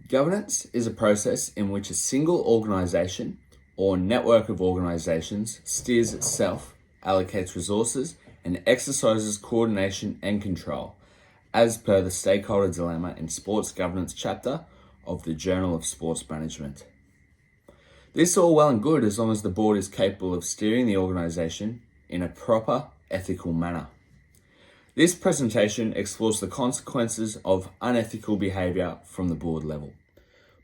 Governance is a process in which a single organisation or network of organisations steers itself, allocates resources, and exercises coordination and control, as per the stakeholder dilemma in Sports Governance chapter of the Journal of Sports Management. This is all well and good as long as the board is capable of steering the organisation in a proper, ethical manner. This presentation explores the consequences of unethical behaviour from the board level.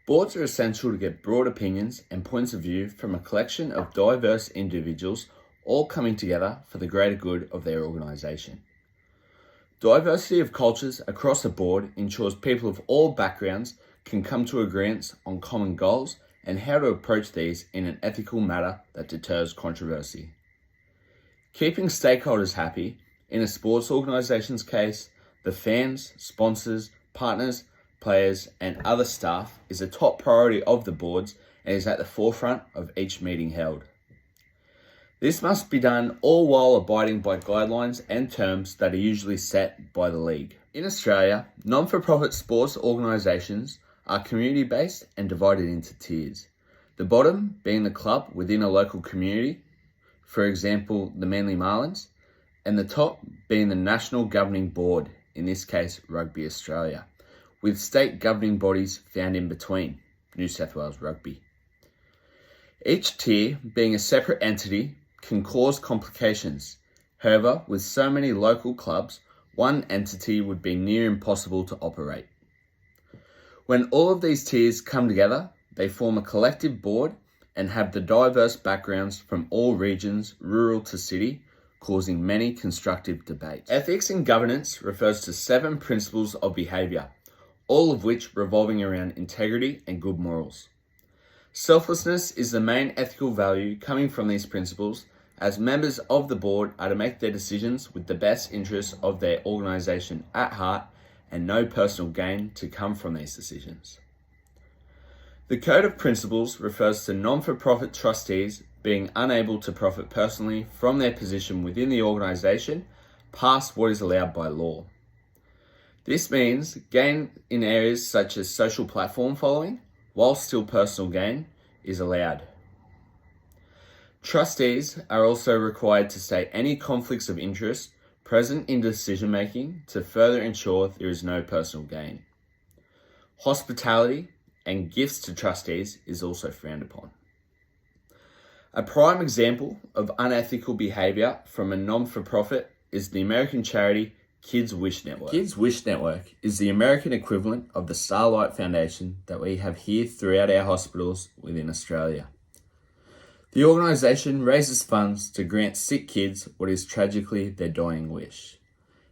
Boards are essential to get broad opinions and points of view from a collection of diverse individuals all coming together for the greater good of their organisation. Diversity of cultures across the board ensures people of all backgrounds can come to agreements on common goals and how to approach these in an ethical manner that deters controversy. Keeping stakeholders happy, in a sports organisation's case, the fans, sponsors, partners, players and other staff is a top priority of the boards and is at the forefront of each meeting held. This must be done all while abiding by guidelines and terms that are usually set by the league. In Australia, non-for-profit sports organisations are community-based and divided into tiers. The bottom being the club within a local community, for example, the Manly Marlins, and the top being the national governing board, in this case, Rugby Australia, with state governing bodies found in between, New South Wales Rugby. Each tier, being a separate entity, can cause complications. However, with so many local clubs, one entity would be near impossible to operate. When all of these tiers come together, they form a collective board and have the diverse backgrounds from all regions, rural to city, causing many constructive debates. Ethics in governance refers to 7 principles of behaviour, all of which revolving around integrity and good morals. Selflessness is the main ethical value coming from these principles, as members of the board are to make their decisions with the best interests of their organisation at heart and no personal gain to come from these decisions. The Code of Principles refers to non-for-profit trustees being unable to profit personally from their position within the organisation past what is allowed by law. This means gain in areas such as social platform following, while still personal gain is allowed. Trustees are also required to state any conflicts of interest present in decision making to further ensure there is no personal gain. Hospitality and gifts to trustees is also frowned upon. A prime example of unethical behaviour from a non-for-profit is the American charity Kids Wish Network. Kids Wish Network is the American equivalent of the Starlight Foundation that we have here throughout our hospitals within Australia. The organisation raises funds to grant sick kids what is tragically their dying wish.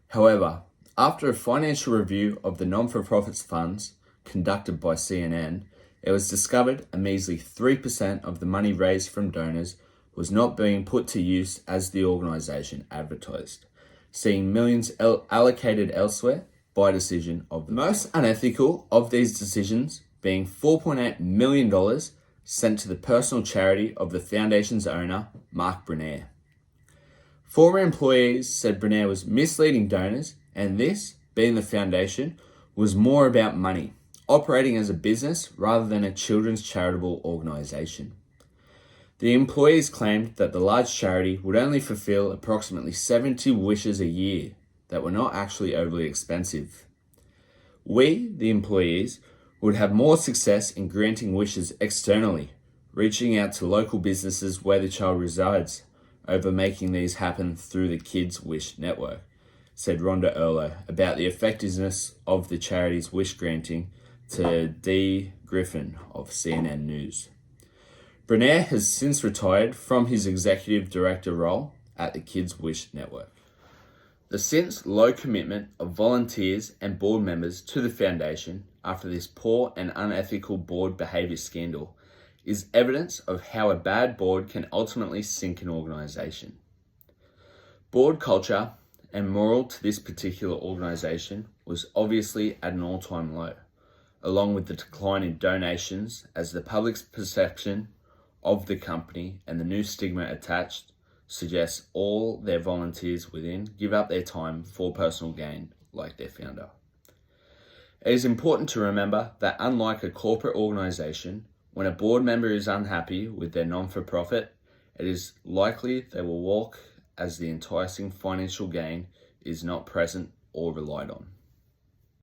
However, after a financial review of the non-for-profit's funds conducted by CNN, it was discovered a measly 3% of the money raised from donors was not being put to use as the organisation advertised, seeing millions allocated elsewhere by decision of the most unethical of these decisions being $4.8 million sent to the personal charity of the foundation's owner, Mark Brunner. Former employees said Brunner was misleading donors, and this, being the foundation, was more about money, operating as a business rather than a children's charitable organisation. The employees claimed that the large charity would only fulfill approximately 70 wishes a year that were not actually overly expensive. We, the employees, would have more success in granting wishes externally, reaching out to local businesses where the child resides, over making these happen through the Kids Wish Network, said Rhonda Erlo about the effectiveness of the charity's wish granting to Dee Griffin of CNN News. Brunner has since retired from his executive director role at the Kids Wish Network. The since low commitment of volunteers and board members to the foundation after this poor and unethical board behaviour scandal is evidence of how a bad board can ultimately sink an organisation. Board culture and moral to this particular organisation was obviously at an all-time low, along with the decline in donations as the public's perception of the company and the new stigma attached suggests all their volunteers within give up their time for personal gain, like their founder. It is important to remember that unlike a corporate organization, when a board member is unhappy with their non-for-profit, it is likely they will walk as the enticing financial gain is not present or relied on.